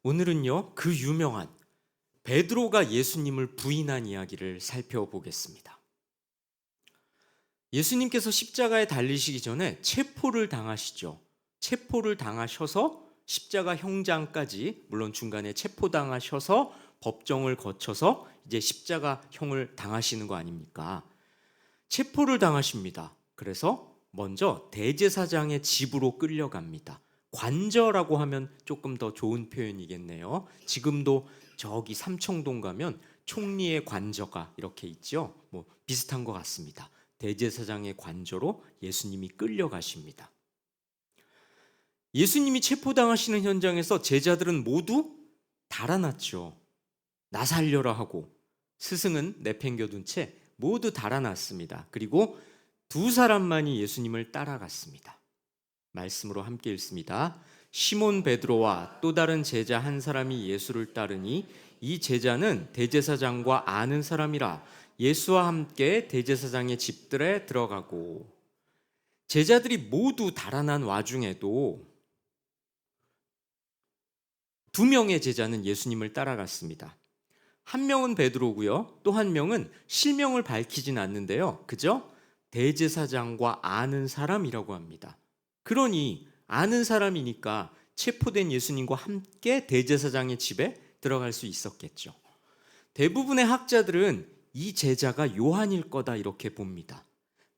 오늘은요, 그 유명한 베드로가 예수님을 부인한 이야기를 살펴보겠습니다. 예수님께서 십자가에 달리시기 전에 체포를 당하시죠. 체포를 당하셔서 십자가 형장까지, 물론 중간에 체포당하셔서 법정을 거쳐서 이제 십자가형을 당하시는 거 아닙니까? 체포를 당하십니다. 그래서 먼저 대제사장의 집으로 끌려갑니다. 관저라고 하면 조금 더 좋은 표현이겠네요. 지금도 저기 삼청동 가면 총리의 관저가 이렇게 있죠. 뭐 비슷한 것 같습니다. 대제사장의 관저로 예수님이 끌려가십니다. 예수님이 체포당하시는 현장에서 제자들은 모두 달아났죠. 나 살려라 하고 스승은 내팽겨둔 채 모두 달아났습니다. 그리고 두 사람만이 예수님을 따라갔습니다. 말씀으로 함께 읽습니다. 시몬 베드로와 또 다른 제자 한 사람이 예수를 따르니 이 제자는 대제사장과 아는 사람이라 예수와 함께 대제사장의 집들에 들어가고, 제자들이 모두 달아난 와중에도 두 명의 제자는 예수님을 따라갔습니다. 한 명은 베드로고요. 또 한 명은 실명을 밝히진 않는데요. 그죠? 대제사장과 아는 사람이라고 합니다. 그러니 아는 사람이니까 체포된 예수님과 함께 대제사장의 집에 들어갈 수 있었겠죠. 대부분의 학자들은 이 제자가 요한일 거다 이렇게 봅니다.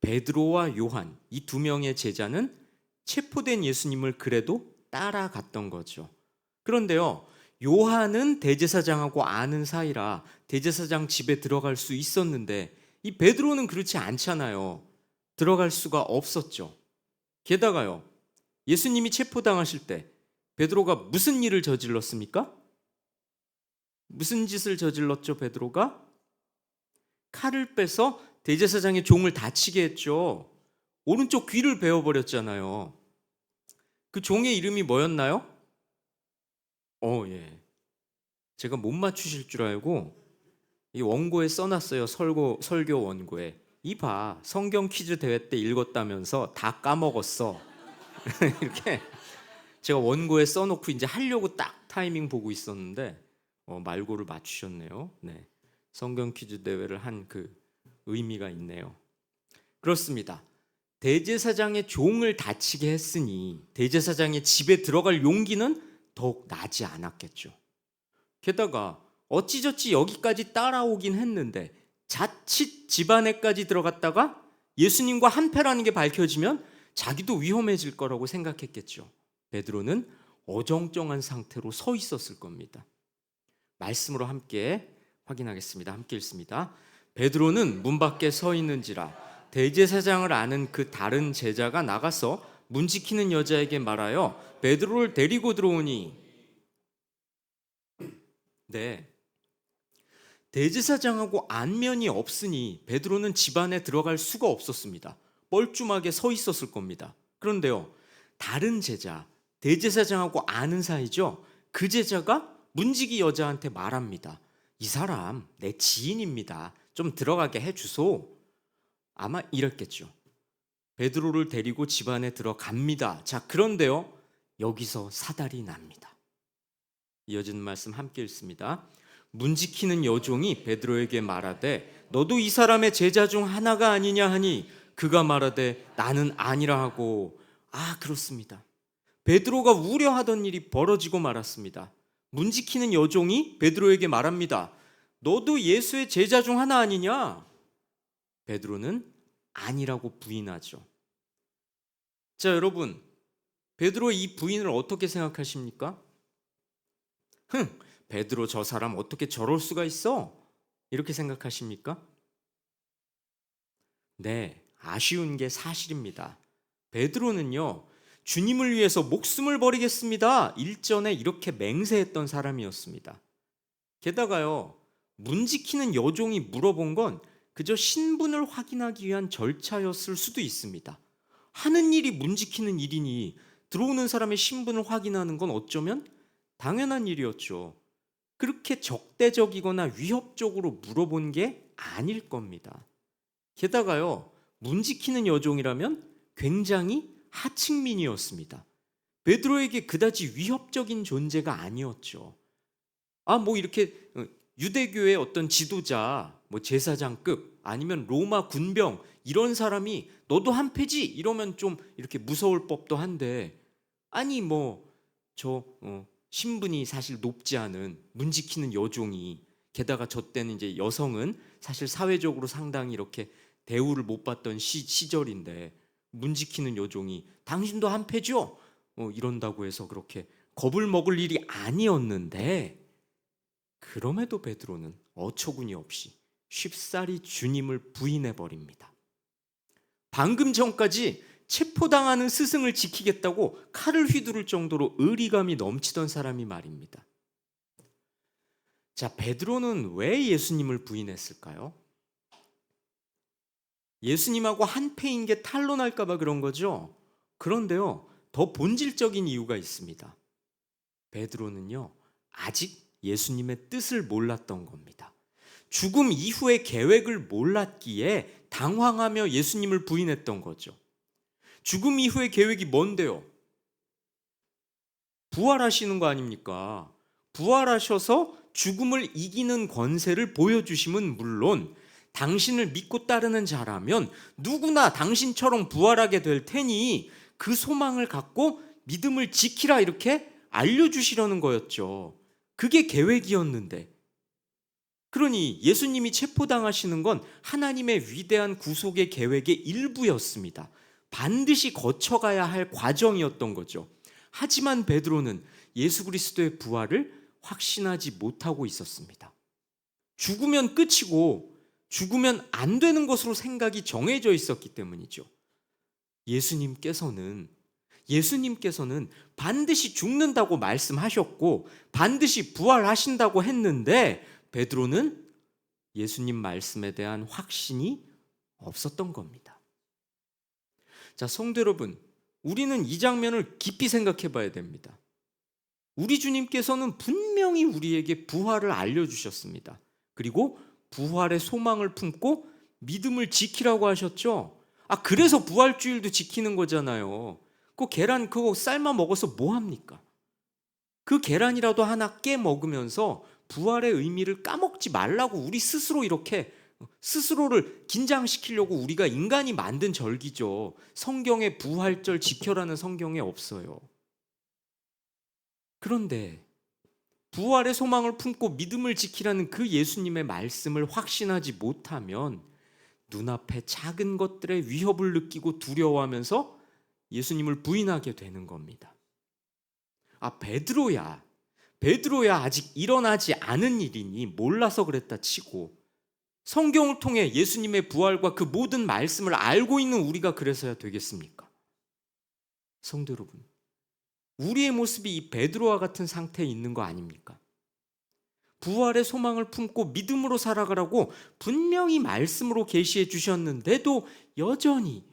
베드로와 요한, 이 두 명의 제자는 체포된 예수님을 그래도 따라갔던 거죠. 그런데요, 요한은 대제사장하고 아는 사이라 대제사장 집에 들어갈 수 있었는데 이 베드로는 그렇지 않잖아요. 들어갈 수가 없었죠. 게다가요, 예수님이 체포당하실 때 베드로가 무슨 일을 저질렀습니까? 무슨 짓을 저질렀죠, 베드로가? 칼을 빼서 대제사장의 종을 다치게 했죠. 오른쪽 귀를 베어버렸잖아요. 그 종의 이름이 뭐였나요? 예. 제가 못 맞추실 줄 알고 이 원고에 써놨어요. 설교 원고에. 이봐, 성경 퀴즈 대회 때 읽었다면서 다 까먹었어. 이렇게 제가 원고에 써놓고 이제 하려고 딱 타이밍 보고 있었는데 말고를 맞추셨네요. 네, 성경 퀴즈 대회를 한 그 의미가 있네요. 그렇습니다. 대제사장의 종을 다치게 했으니 대제사장의 집에 들어갈 용기는 더욱 나지 않았겠죠. 게다가 어찌저찌 여기까지 따라오긴 했는데 자칫 집안에까지 들어갔다가 예수님과 한패라는 게 밝혀지면 자기도 위험해질 거라고 생각했겠죠. 베드로는 어정쩡한 상태로 서 있었을 겁니다. 말씀으로 함께 확인하겠습니다. 함께 읽습니다. 베드로는 문 밖에 서 있는지라 대제사장을 아는 그 다른 제자가 나가서 문 지키는 여자에게 말하여 베드로를 데리고 들어오니, 네, 대제사장하고 안면이 없으니 베드로는 집 안에 들어갈 수가 없었습니다. 뻘쭘하게 서 있었을 겁니다. 그런데요, 다른 제자, 대제사장하고 아는 사이죠. 그 제자가 문지기 여자한테 말합니다. 이 사람 내 지인입니다. 좀 들어가게 해주소. 아마 이랬겠죠. 베드로를 데리고 집 안에 들어갑니다. 자, 그런데요, 여기서 사달이 납니다. 이어지는 말씀 함께 읽습니다. 문 지키는 여종이 베드로에게 말하되 너도 이 사람의 제자 중 하나가 아니냐 하니 그가 말하되 나는 아니라 하고, 그렇습니다. 베드로가 우려하던 일이 벌어지고 말았습니다. 문 지키는 여종이 베드로에게 말합니다. 너도 예수의 제자 중 하나 아니냐? 베드로는 아니라고 부인하죠. 자, 여러분, 베드로의 이 부인을 어떻게 생각하십니까? 베드로 저 사람 어떻게 저럴 수가 있어? 이렇게 생각하십니까? 네, 아쉬운 게 사실입니다. 베드로는요, 주님을 위해서 목숨을 버리겠습니다 일전에 이렇게 맹세했던 사람이었습니다. 게다가요, 문 지키는 여종이 물어본 건 그저 신분을 확인하기 위한 절차였을 수도 있습니다. 하는 일이 문 지키는 일이니 들어오는 사람의 신분을 확인하는 건 어쩌면 당연한 일이었죠. 그렇게 적대적이거나 위협적으로 물어본 게 아닐 겁니다. 게다가요, 문 지키는 여종이라면 굉장히 하층민이었습니다. 베드로에게 그다지 위협적인 존재가 아니었죠. 뭐 이렇게 유대교의 어떤 지도자, 뭐 제사장급 아니면 로마 군병 이런 사람이 너도 한패지 이러면 좀 이렇게 무서울 법도 한데, 아니 뭐 저 신분이 사실 높지 않은 문 지키는 여종이, 게다가 저 때는 이제 여성은 사실 사회적으로 상당히 이렇게 대우를 못 받던 시절인데 문 지키는 여종이 당신도 한패죠? 이런다고 해서 그렇게 겁을 먹을 일이 아니었는데, 그럼에도 베드로는 어처구니 없이 쉽사리 주님을 부인해 버립니다. 방금 전까지 체포당하는 스승을 지키겠다고 칼을 휘두를 정도로 의리감이 넘치던 사람이 말입니다. 자, 베드로는 왜 예수님을 부인했을까요? 예수님하고 한패인 게 탄로날까 봐 그런 거죠. 그런데요, 더 본질적인 이유가 있습니다. 베드로는요, 아직 예수님의 뜻을 몰랐던 겁니다. 죽음 이후의 계획을 몰랐기에 당황하며 예수님을 부인했던 거죠. 죽음 이후의 계획이 뭔데요? 부활하시는 거 아닙니까? 부활하셔서 죽음을 이기는 권세를 보여주심은 물론 당신을 믿고 따르는 자라면 누구나 당신처럼 부활하게 될 테니 그 소망을 갖고 믿음을 지키라, 이렇게 알려주시려는 거였죠. 그게 계획이었는데, 그러니 예수님이 체포당하시는 건 하나님의 위대한 구속의 계획의 일부였습니다. 반드시 거쳐가야 할 과정이었던 거죠. 하지만 베드로는 예수 그리스도의 부활을 확신하지 못하고 있었습니다. 죽으면 끝이고 죽으면 안 되는 것으로 생각이 정해져 있었기 때문이죠. 예수님께서는 반드시 죽는다고 말씀하셨고 반드시 부활하신다고 했는데, 베드로는 예수님 말씀에 대한 확신이 없었던 겁니다. 자, 성도 여러분, 우리는 이 장면을 깊이 생각해 봐야 됩니다. 우리 주님께서는 분명히 우리에게 부활을 알려주셨습니다. 그리고 부활의 소망을 품고 믿음을 지키라고 하셨죠. 그래서 부활주일도 지키는 거잖아요. 그 계란 그거 삶아 먹어서 뭐 합니까? 그 계란이라도 하나 깨 먹으면서 부활의 의미를 까먹지 말라고 우리 스스로 이렇게 스스로를 긴장시키려고 우리가 인간이 만든 절기죠. 성경에 부활절 지켜라는 성경에 없어요. 그런데 부활의 소망을 품고 믿음을 지키라는 그 예수님의 말씀을 확신하지 못하면 눈앞에 작은 것들의 위협을 느끼고 두려워하면서 예수님을 부인하게 되는 겁니다. 베드로야 아직 일어나지 않은 일이니 몰라서 그랬다 치고, 성경을 통해 예수님의 부활과 그 모든 말씀을 알고 있는 우리가 그래서야 되겠습니까? 성도 여러분, 우리의 모습이 이 베드로와 같은 상태에 있는 거 아닙니까? 부활의 소망을 품고 믿음으로 살아가라고 분명히 말씀으로 계시해 주셨는데도 여전히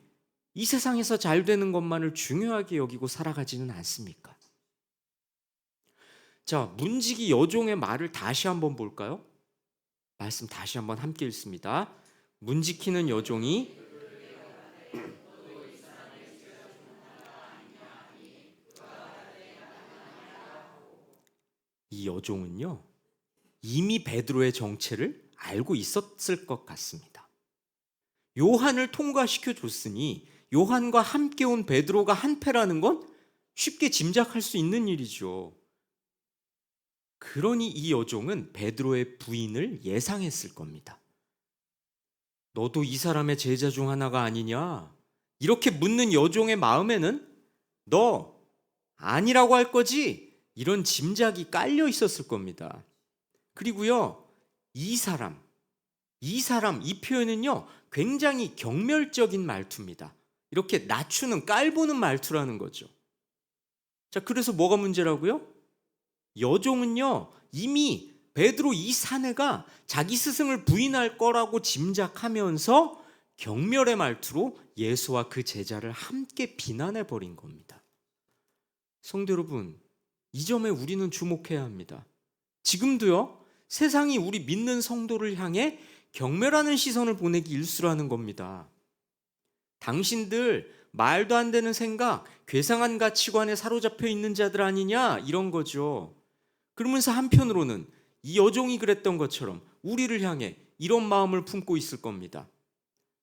이 세상에서 잘 되는 것만을 중요하게 여기고 살아가지는 않습니까? 자, 문지기 여종의 말을 다시 한번 볼까요? 말씀 다시 한번 함께 읽습니다. 문 지키는 여종이 이 여종은요, 이미 베드로의 정체를 알고 있었을 것 같습니다. 요한을 통과시켜 줬으니 요한과 함께 온 베드로가 한패라는 건 쉽게 짐작할 수 있는 일이죠. 그러니 이 여종은 베드로의 부인을 예상했을 겁니다. 너도 이 사람의 제자 중 하나가 아니냐? 이렇게 묻는 여종의 마음에는 너 아니라고 할 거지? 이런 짐작이 깔려 있었을 겁니다. 그리고요, 이 표현은요, 굉장히 경멸적인 말투입니다. 이렇게 낮추는, 깔보는 말투라는 거죠. 자, 그래서 뭐가 문제라고요? 여종은요, 이미 베드로 이 사내가 자기 스승을 부인할 거라고 짐작하면서 경멸의 말투로 예수와 그 제자를 함께 비난해 버린 겁니다. 성도 여러분, 이 점에 우리는 주목해야 합니다. 지금도요, 세상이 우리 믿는 성도를 향해 경멸하는 시선을 보내기 일쑤라는 겁니다. 당신들 말도 안 되는 생각, 괴상한 가치관에 사로잡혀 있는 자들 아니냐 이런 거죠. 그러면서 한편으로는 이 여종이 그랬던 것처럼 우리를 향해 이런 마음을 품고 있을 겁니다.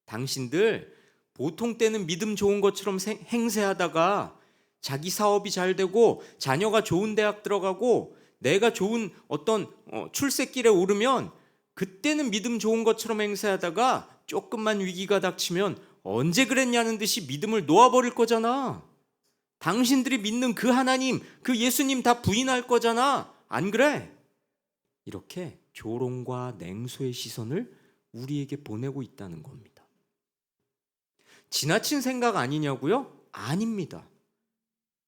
당신들 보통 때는 믿음 좋은 것처럼 행세하다가 자기 사업이 잘 되고 자녀가 좋은 대학 들어가고 내가 좋은 어떤 출세길에 오르면 그때는 믿음 좋은 것처럼 행세하다가 조금만 위기가 닥치면 언제 그랬냐는 듯이 믿음을 놓아버릴 거잖아. 당신들이 믿는 그 하나님, 그 예수님 다 부인할 거잖아. 안 그래? 이렇게 조롱과 냉소의 시선을 우리에게 보내고 있다는 겁니다. 지나친 생각 아니냐고요? 아닙니다.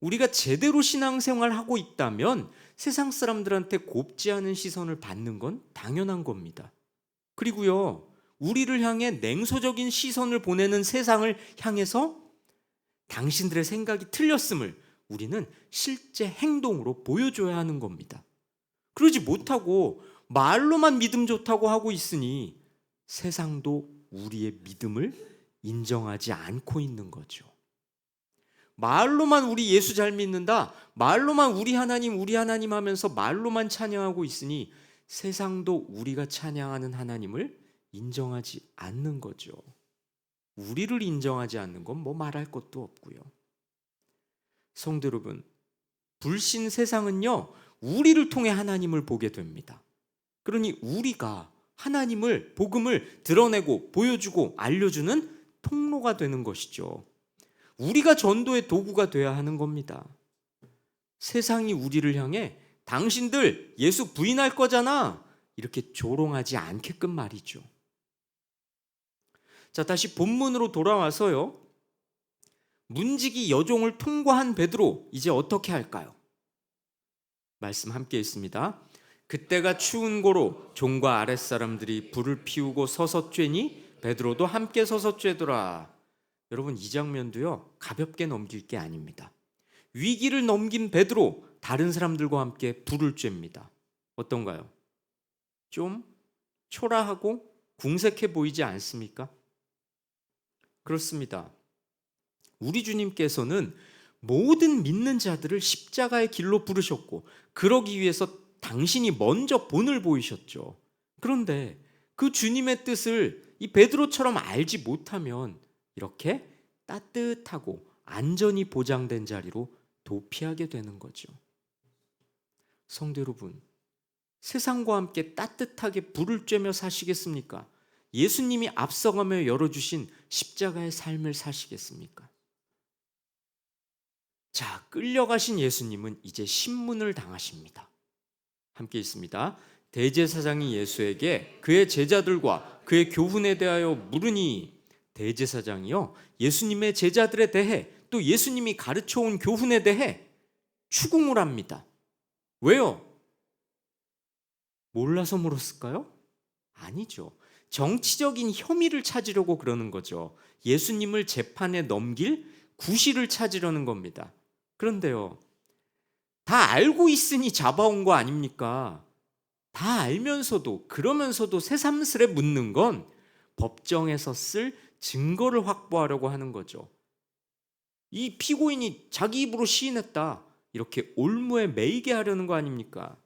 우리가 제대로 신앙생활 하고 있다면 세상 사람들한테 곱지 않은 시선을 받는 건 당연한 겁니다. 그리고요, 우리를 향해 냉소적인 시선을 보내는 세상을 향해서 당신들의 생각이 틀렸음을 우리는 실제 행동으로 보여줘야 하는 겁니다. 그러지 못하고 말로만 믿음 좋다고 하고 있으니 세상도 우리의 믿음을 인정하지 않고 있는 거죠. 말로만 우리 예수 잘 믿는다, 말로만 우리 하나님 하면서 말로만 찬양하고 있으니 세상도 우리가 찬양하는 하나님을 인정하지 않는 거죠. 우리를 인정하지 않는 건 뭐 말할 것도 없고요. 성도 여러분, 불신 세상은요, 우리를 통해 하나님을 보게 됩니다. 그러니 우리가 하나님을, 복음을 드러내고 보여주고 알려주는 통로가 되는 것이죠. 우리가 전도의 도구가 되어야 하는 겁니다. 세상이 우리를 향해 당신들 예수 부인할 거잖아, 이렇게 조롱하지 않게끔 말이죠. 자, 다시 본문으로 돌아와서요, 문지기 여종을 통과한 베드로 이제 어떻게 할까요? 말씀 함께 있습니다. 그때가 추운 고로 종과 아랫사람들이 불을 피우고 서서 쬐니 베드로도 함께 서서 쬐더라. 여러분, 이 장면도요, 가볍게 넘길 게 아닙니다. 위기를 넘긴 베드로 다른 사람들과 함께 불을 쬐입니다. 어떤가요? 좀 초라하고 궁색해 보이지 않습니까? 그렇습니다. 우리 주님께서는 모든 믿는 자들을 십자가의 길로 부르셨고 그러기 위해서 당신이 먼저 본을 보이셨죠. 그런데 그 주님의 뜻을 이 베드로처럼 알지 못하면 이렇게 따뜻하고 안전이 보장된 자리로 도피하게 되는 거죠. 성도 여러분, 세상과 함께 따뜻하게 불을 쬐며 사시겠습니까? 예수님이 앞서가며 열어주신 십자가의 삶을 사시겠습니까? 자, 끌려가신 예수님은 이제 신문을 당하십니다. 함께 있습니다. 대제사장이 예수에게 그의 제자들과 그의 교훈에 대하여 물으니, 대제사장이요, 예수님의 제자들에 대해 또 예수님이 가르쳐온 교훈에 대해 추궁을 합니다. 왜요? 몰라서 물었을까요? 아니죠. 정치적인 혐의를 찾으려고 그러는 거죠. 예수님을 재판에 넘길 구실을 찾으려는 겁니다. 그런데요, 다 알고 있으니 잡아온 거 아닙니까? 다 알면서도, 그러면서도 새삼스레 묻는 건 법정에서 쓸 증거를 확보하려고 하는 거죠. 이 피고인이 자기 입으로 시인했다, 이렇게 올무에 매이게 하려는 거 아닙니까?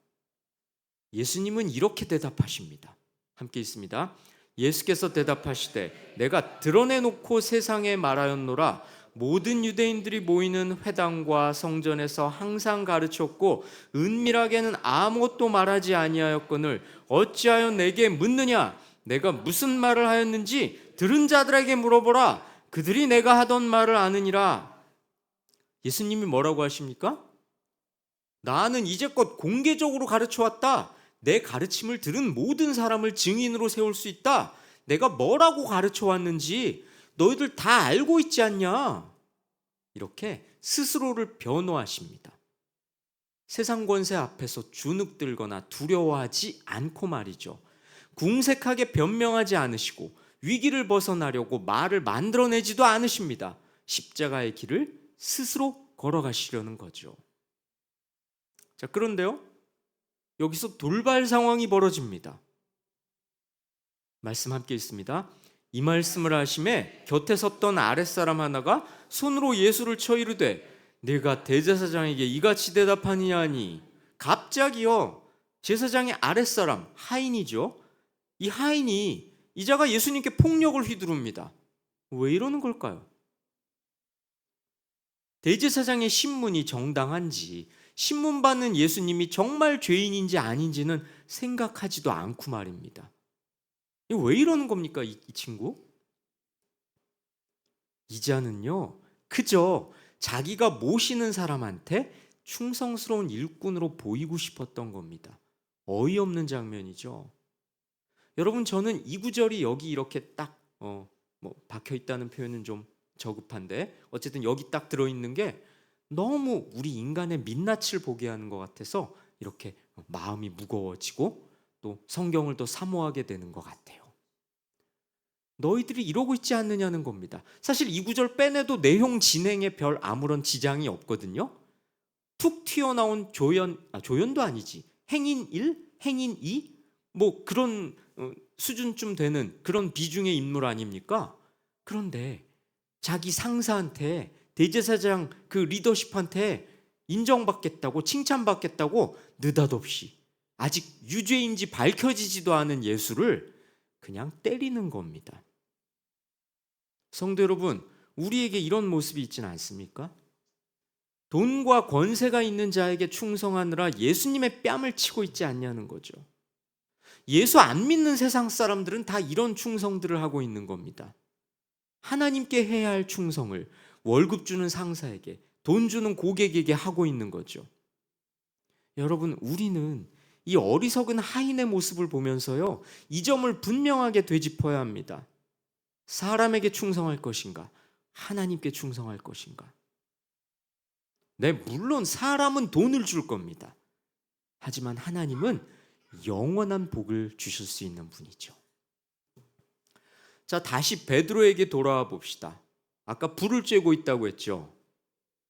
예수님은 이렇게 대답하십니다. 함께 있습니다. 예수께서 대답하시되 내가 드러내놓고 세상에 말하였노라. 모든 유대인들이 모이는 회당과 성전에서 항상 가르쳤고 은밀하게는 아무것도 말하지 아니하였거늘 어찌하여 내게 묻느냐? 내가 무슨 말을 하였는지 들은 자들에게 물어보라. 그들이 내가 하던 말을 아느니라. 예수님이 뭐라고 하십니까? 나는 이제껏 공개적으로 가르쳐왔다. 내 가르침을 들은 모든 사람을 증인으로 세울 수 있다. 내가 뭐라고 가르쳐왔는지 너희들 다 알고 있지 않냐? 이렇게 스스로를 변호하십니다. 세상 권세 앞에서 주눅들거나 두려워하지 않고 말이죠. 궁색하게 변명하지 않으시고 위기를 벗어나려고 말을 만들어내지도 않으십니다. 십자가의 길을 스스로 걸어가시려는 거죠. 자, 그런데요, 여기서 돌발 상황이 벌어집니다. 말씀 함께 있습니다. 이 말씀을 하심에 곁에 섰던 아랫사람 하나가 손으로 예수를 쳐 이르되 내가 대제사장에게 이같이 대답하느냐 하니, 갑자기요 제사장의 아랫사람 하인이죠. 이 하인이 이자가 예수님께 폭력을 휘두릅니다. 왜 이러는 걸까요? 대제사장의 신문이 정당한지, 신문 받는 예수님이 정말 죄인인지 아닌지는 생각하지도 않고 말입니다. 왜 이러는 겁니까, 이 친구? 이자는요 그저 자기가 모시는 사람한테 충성스러운 일꾼으로 보이고 싶었던 겁니다. 어이없는 장면이죠. 여러분, 저는 이 구절이 여기 이렇게 딱 박혀 있다는 표현은 좀 저급한데, 어쨌든 여기 딱 들어있는 게 너무 우리 인간의 민낯을 보게 하는 것 같아서 이렇게 마음이 무거워지고 또 성경을 더 사모하게 되는 것 같아요. 너희들이 이러고 있지 않느냐는 겁니다. 사실 이 구절 빼내도 내용 진행에 별 아무런 지장이 없거든요. 툭 튀어나온 조연도 아니지, 행인 1, 행인 2, 뭐 그런 수준쯤 되는 그런 비중의 인물 아닙니까? 그런데 자기 상사한테, 대제사장 그 리더십한테 인정받겠다고, 칭찬받겠다고 느닷없이 아직 유죄인지 밝혀지지도 않은 예수를 그냥 때리는 겁니다. 성도 여러분, 우리에게 이런 모습이 있지는 않습니까? 돈과 권세가 있는 자에게 충성하느라 예수님의 뺨을 치고 있지 않냐는 거죠. 예수 안 믿는 세상 사람들은 다 이런 충성들을 하고 있는 겁니다. 하나님께 해야 할 충성을 월급 주는 상사에게, 돈 주는 고객에게 하고 있는 거죠. 여러분, 우리는 이 어리석은 하인의 모습을 보면서요 이 점을 분명하게 되짚어야 합니다. 사람에게 충성할 것인가, 하나님께 충성할 것인가? 네, 물론 사람은 돈을 줄 겁니다. 하지만 하나님은 영원한 복을 주실 수 있는 분이죠. 자, 다시 베드로에게 돌아와 봅시다. 아까 불을 쬐고 있다고 했죠.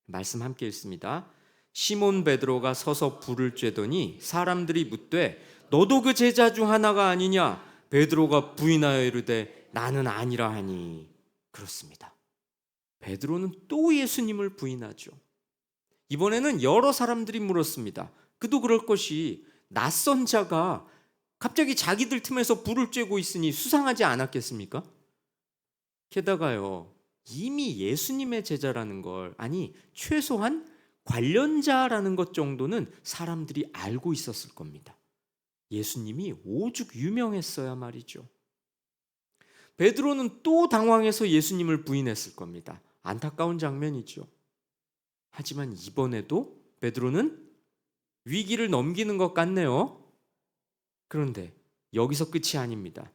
말씀 함께 읽습니다. 시몬 베드로가 서서 불을 쬐더니 사람들이 묻되 너도 그 제자 중 하나가 아니냐? 베드로가 부인하여 이르되 나는 아니라 하니. 그렇습니다. 베드로는 또 예수님을 부인하죠. 이번에는 여러 사람들이 물었습니다. 그도 그럴 것이, 낯선 자가 갑자기 자기들 틈에서 불을 쬐고 있으니 수상하지 않았겠습니까? 게다가요 이미 예수님의 제자라는 걸, 아니 최소한 관련자라는 것 정도는 사람들이 알고 있었을 겁니다. 예수님이 오죽 유명했어야 말이죠. 베드로는 또 당황해서 예수님을 부인했을 겁니다. 안타까운 장면이죠. 하지만 이번에도 베드로는 위기를 넘기는 것 같네요. 그런데 여기서 끝이 아닙니다.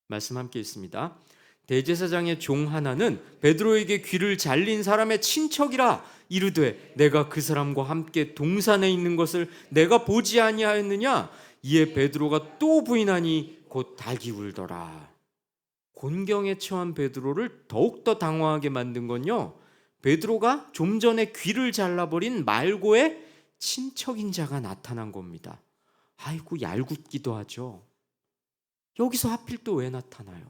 말씀 함께 있습니다. 대제사장의 종 하나는 베드로에게 귀를 잘린 사람의 친척이라 이르되 내가 그 사람과 함께 동산에 있는 것을 내가 보지 아니하였느냐? 이에 베드로가 또 부인하니 곧 닭이 울더라. 곤경에 처한 베드로를 더욱더 당황하게 만든 건요, 베드로가 좀 전에 귀를 잘라버린 말고의 친척인 자가 나타난 겁니다. 아이고, 얄궂기도 하죠. 여기서 하필 또 왜 나타나요?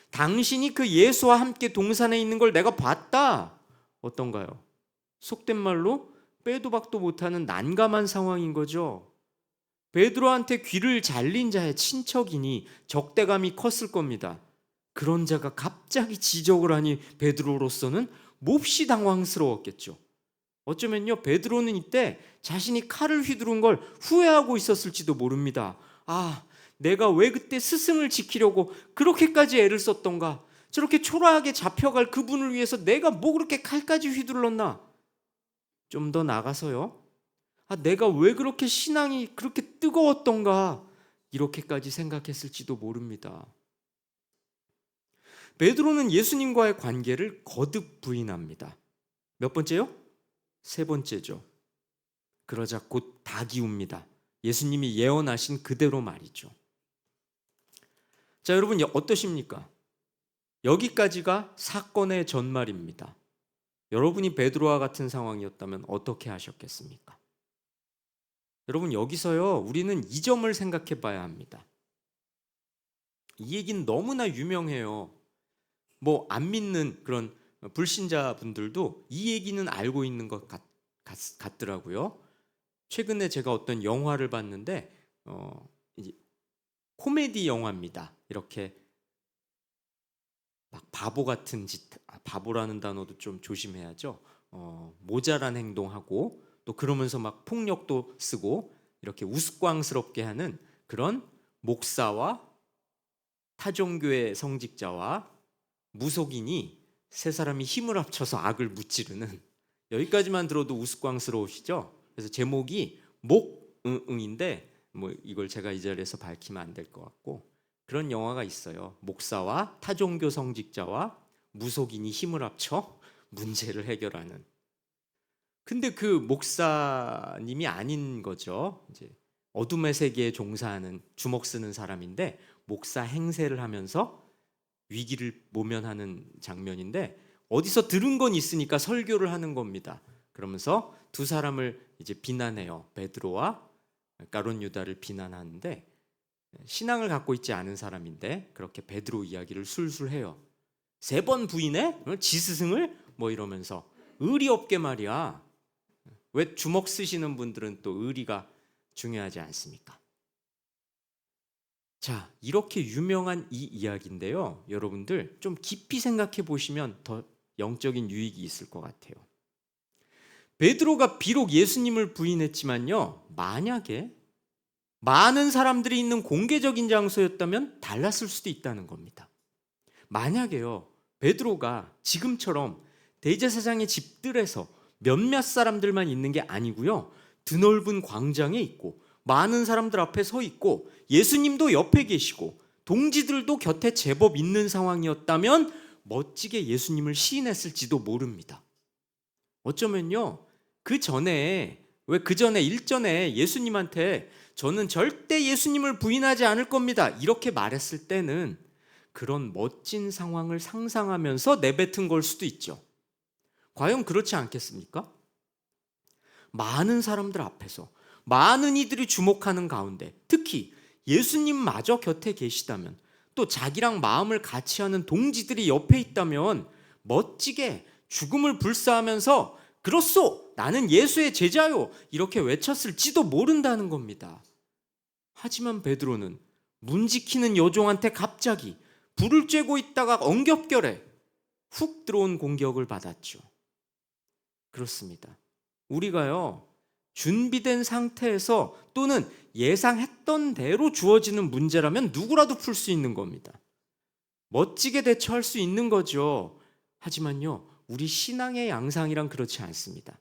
당신이 그 예수와 함께 동산에 있는 걸 내가 봤다. 어떤가요? 속된 말로 빼도 박도 못하는 난감한 상황인 거죠. 베드로한테 귀를 잘린 자의 친척이니 적대감이 컸을 겁니다. 그런 자가 갑자기 지적을 하니 베드로로서는 몹시 당황스러웠겠죠. 어쩌면요 베드로는 이때 자신이 칼을 휘두른 걸 후회하고 있었을지도 모릅니다. 아, 내가 왜 그때 스승을 지키려고 그렇게까지 애를 썼던가, 저렇게 초라하게 잡혀갈 그분을 위해서 내가 뭐 그렇게 칼까지 휘둘렀나. 좀 더 나가서요, 아, 내가 왜 그렇게 신앙이 그렇게 뜨거웠던가, 이렇게까지 생각했을지도 모릅니다. 베드로는 예수님과의 관계를 거듭 부인합니다. 몇 번째요? 세 번째죠. 그러자 곧 닭이 웁니다. 예수님이 예언하신 그대로 말이죠. 자, 여러분 어떠십니까? 여기까지가 사건의 전말입니다. 여러분이 베드로와 같은 상황이었다면 어떻게 하셨겠습니까? 여러분, 여기서요 우리는 이 점을 생각해 봐야 합니다. 이 얘기는 너무나 유명해요. 뭐 안 믿는 그런 불신자 분들도 이 얘기는 알고 있는 것 같더라고요. 최근에 제가 어떤 영화를 봤는데 이제 코미디 영화입니다. 이렇게 막 바보 같은 짓, 바보라는 단어도 좀 조심해야죠. 모자란 행동하고 또 그러면서 막 폭력도 쓰고 이렇게 우스꽝스럽게 하는 그런 목사와 타종교의 성직자와 무속인이 세 사람이 힘을 합쳐서 악을 무찌르는, 여기까지만 들어도 우스꽝스러우시죠? 그래서 제목이 목응인데 뭐 이걸 제가 이 자리에서 밝히면 안 될 것 같고, 그런 영화가 있어요. 목사와 타종교 성직자와 무속인이 힘을 합쳐 문제를 해결하는. 근데 그 목사님이 아닌 거죠. 이제 어둠의 세계에 종사하는 주먹 쓰는 사람인데 목사 행세를 하면서 위기를 모면하는 장면인데, 어디서 들은 건 있으니까 설교를 하는 겁니다. 그러면서 두 사람을 이제 비난해요. 베드로와 가룟 유다를 비난하는데, 신앙을 갖고 있지 않은 사람인데 그렇게 베드로 이야기를 술술 해요. 3번 부인해? 지스승을? 뭐 이러면서 의리 없게 말이야. 왜 주먹 쓰시는 분들은 또 의리가 중요하지 않습니까? 자, 이렇게 유명한 이 이야기인데요. 여러분들 좀 깊이 생각해 보시면 더 영적인 유익이 있을 것 같아요. 베드로가 비록 예수님을 부인했지만요, 만약에 많은 사람들이 있는 공개적인 장소였다면 달랐을 수도 있다는 겁니다. 만약에요, 베드로가 지금처럼 대제사장의 집들에서 몇몇 사람들만 있는 게 아니고요, 드넓은 광장에 있고 많은 사람들 앞에 서 있고 예수님도 옆에 계시고 동지들도 곁에 제법 있는 상황이었다면 멋지게 예수님을 시인했을지도 모릅니다. 어쩌면요, 그 전에 일전에 예수님한테 저는 절대 예수님을 부인하지 않을 겁니다 이렇게 말했을 때는 그런 멋진 상황을 상상하면서 내뱉은 걸 수도 있죠. 과연 그렇지 않겠습니까? 많은 사람들 앞에서 많은 이들이 주목하는 가운데 특히 예수님마저 곁에 계시다면, 또 자기랑 마음을 같이 하는 동지들이 옆에 있다면 멋지게 죽음을 불사하면서 그렇소! 나는 예수의 제자요! 이렇게 외쳤을지도 모른다는 겁니다. 하지만 베드로는 문 지키는 여종한테 갑자기 불을 쬐고 있다가 엉겹결에 훅 들어온 공격을 받았죠. 그렇습니다. 우리가요, 준비된 상태에서 또는 예상했던 대로 주어지는 문제라면 누구라도 풀 수 있는 겁니다. 멋지게 대처할 수 있는 거죠. 하지만요, 우리 신앙의 양상이란 그렇지 않습니다.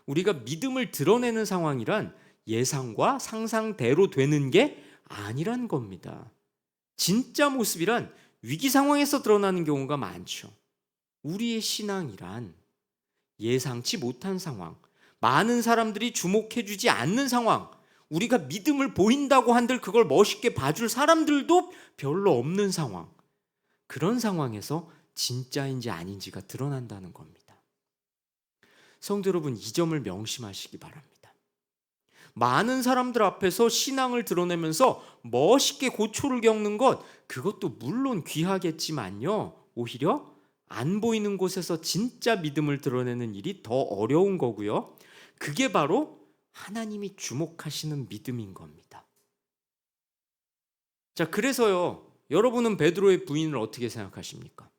우리가 믿음을 드러내는 상황이란 예상과 상상대로 되는 게 아니란 겁니다. 진짜 모습이란 위기 상황에서 드러나는 경우가 많죠. 우리의 신앙이란 예상치 못한 상황, 많은 사람들이 주목해주지 않는 상황, 우리가 믿음을 보인다고 한들 그걸 멋있게 봐줄 사람들도 별로 없는 상황, 그런 상황에서 진짜인지 아닌지가 드러난다는 겁니다. 성도 여러분, 이 점을 명심하시기 바랍니다. 많은 사람들 앞에서 신앙을 드러내면서 멋있게 고초를 겪는 것, 그것도 물론 귀하겠지만요, 오히려 안 보이는 곳에서 진짜 믿음을 드러내는 일이 더 어려운 거고요. 그게 바로 하나님이 주목하시는 믿음인 겁니다. 자, 그래서요, 여러분은 베드로의 부인을 어떻게 생각하십니까?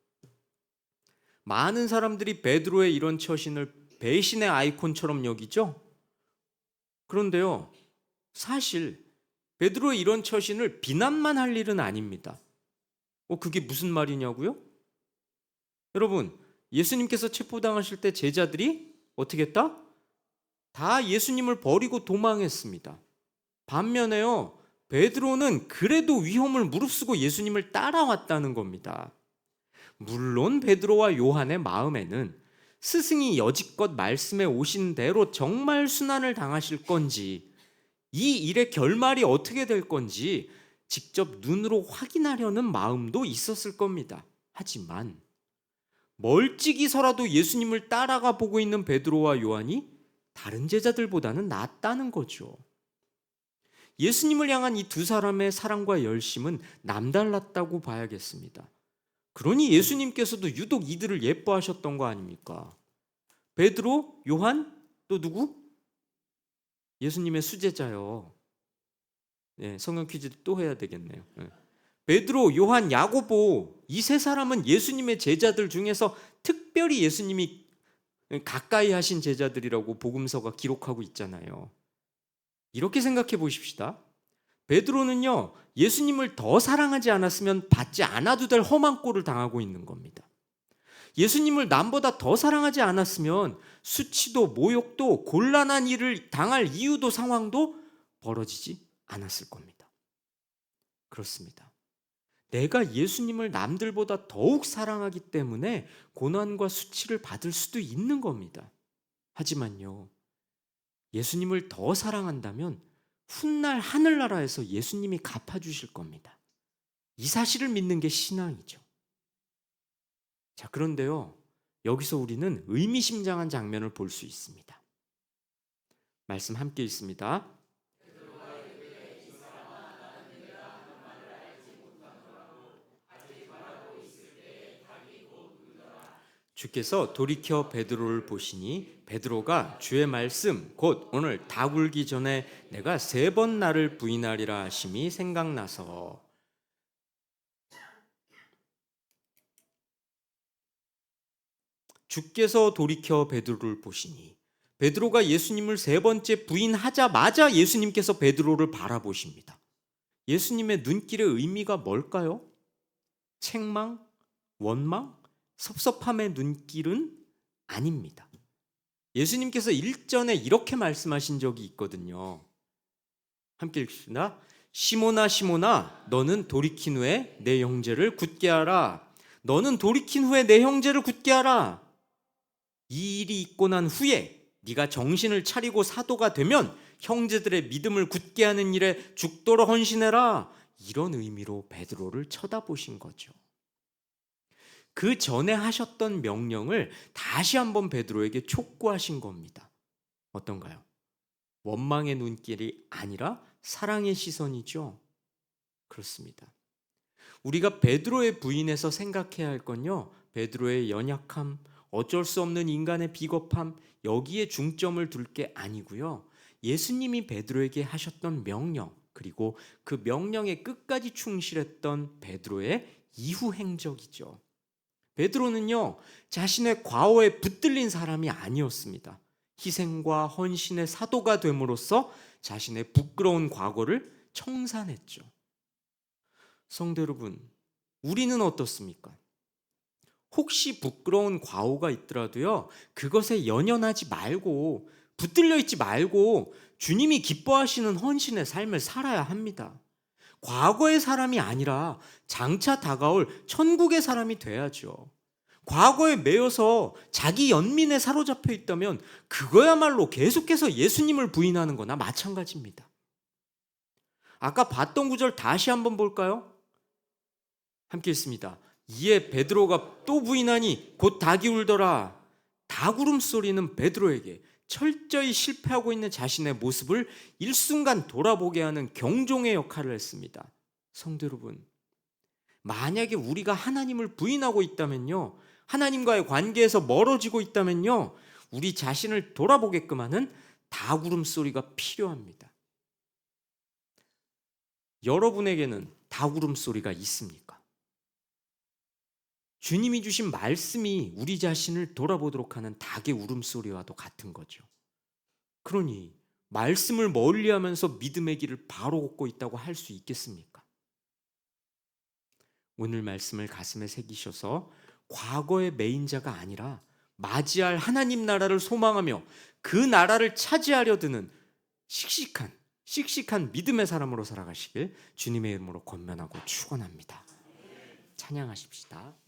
많은 사람들이 베드로의 이런 처신을 배신의 아이콘처럼 여기죠? 그런데요, 사실 베드로의 이런 처신을 비난만 할 일은 아닙니다. 그게 무슨 말이냐고요? 여러분, 예수님께서 체포당하실 때 제자들이 어떻게 했다? 다 예수님을 버리고 도망했습니다. 반면에요, 베드로는 그래도 위험을 무릅쓰고 예수님을 따라왔다는 겁니다. 물론 베드로와 요한의 마음에는 스승이 여지껏 말씀해 오신 대로 정말 순환을 당하실 건지, 이 일의 결말이 어떻게 될 건지 직접 눈으로 확인하려는 마음도 있었을 겁니다. 하지만 멀찍이서라도 예수님을 따라가 보고 있는 베드로와 요한이 다른 제자들보다는 낫다는 거죠. 예수님을 향한 이 두 사람의 사랑과 열심은 남달랐다고 봐야겠습니다. 그러니 예수님께서도 유독 이들을 예뻐하셨던 거 아닙니까? 베드로, 요한, 또 누구? 예수님의 수제자요. 네, 성경 퀴즈 또 해야 되겠네요. 네. 베드로, 요한, 야고보 이 세 사람은 예수님의 제자들 중에서 특별히 예수님이 가까이 하신 제자들이라고 복음서가 기록하고 있잖아요. 이렇게 생각해 보십시다. 베드로는요, 예수님을 더 사랑하지 않았으면 받지 않아도 될 험한 꼴을 당하고 있는 겁니다. 예수님을 남보다 더 사랑하지 않았으면 수치도 모욕도 곤란한 일을 당할 이유도 상황도 벌어지지 않았을 겁니다. 그렇습니다. 내가 예수님을 남들보다 더욱 사랑하기 때문에 고난과 수치를 받을 수도 있는 겁니다. 하지만요, 예수님을 더 사랑한다면 훗날 하늘나라에서 예수님이 갚아주실 겁니다. 이 사실을 믿는 게 신앙이죠. 자, 그런데요, 여기서 우리는 의미심장한 장면을 볼 수 있습니다. 말씀 함께 있습니다. 주께서 돌이켜 베드로를 보시니 베드로가 주의 말씀 곧 오늘 다 굴기 전에 내가 3번 나를 부인하리라 하심이 생각나서. 주께서 돌이켜 베드로를 보시니, 베드로가 예수님을 3번째 부인하자마자 예수님께서 베드로를 바라보십니다. 예수님의 눈길의 의미가 뭘까요? 책망? 원망? 섭섭함의 눈길은 아닙니다. 예수님께서 일전에 이렇게 말씀하신 적이 있거든요. 함께 읽습니다. 시몬아 시몬아 너는 돌이킨 후에 내 형제를 굳게 하라. 너는 돌이킨 후에 내 형제를 굳게 하라. 이 일이 있고 난 후에 네가 정신을 차리고 사도가 되면 형제들의 믿음을 굳게 하는 일에 죽도록 헌신해라. 이런 의미로 베드로를 쳐다보신 거죠. 그 전에 하셨던 명령을 다시 한번 베드로에게 촉구하신 겁니다. 어떤가요? 원망의 눈길이 아니라 사랑의 시선이죠. 그렇습니다. 우리가 베드로의 부인에서 생각해야 할 건요, 베드로의 연약함, 어쩔 수 없는 인간의 비겁함, 여기에 중점을 둘 게 아니고요, 예수님이 베드로에게 하셨던 명령, 그리고 그 명령에 끝까지 충실했던 베드로의 이후 행적이죠. 베드로는요, 자신의 과오에 붙들린 사람이 아니었습니다. 희생과 헌신의 사도가 됨으로써 자신의 부끄러운 과거를 청산했죠. 성도 여러분, 우리는 어떻습니까? 혹시 부끄러운 과오가 있더라도요, 그것에 연연하지 말고 붙들려 있지 말고 주님이 기뻐하시는 헌신의 삶을 살아야 합니다. 과거의 사람이 아니라 장차 다가올 천국의 사람이 돼야죠. 과거에 매여서 자기 연민에 사로잡혀 있다면 그거야말로 계속해서 예수님을 부인하는 거나 마찬가지입니다. 아까 봤던 구절 다시 한번 볼까요? 함께 읽습니다. 이에 베드로가 또 부인하니 곧 닭이 울더라. 닭 울음소리는 베드로에게 철저히 실패하고 있는 자신의 모습을 일순간 돌아보게 하는 경종의 역할을 했습니다. 성도 여러분, 만약에 우리가 하나님을 부인하고 있다면요, 하나님과의 관계에서 멀어지고 있다면요, 우리 자신을 돌아보게끔 하는 닭 울음소리가 필요합니다. 여러분에게는 닭 울음소리가 있습니까? 주님이 주신 말씀이 우리 자신을 돌아보도록 하는 닭의 울음소리와도 같은 거죠. 그러니 말씀을 멀리하면서 믿음의 길을 바로 걷고 있다고 할 수 있겠습니까? 오늘 말씀을 가슴에 새기셔서 과거의 매인자가 아니라 맞이할 하나님 나라를 소망하며 그 나라를 차지하려 드는 씩씩한 믿음의 사람으로 살아가시길 주님의 이름으로 권면하고 축원합니다. 찬양하십시다.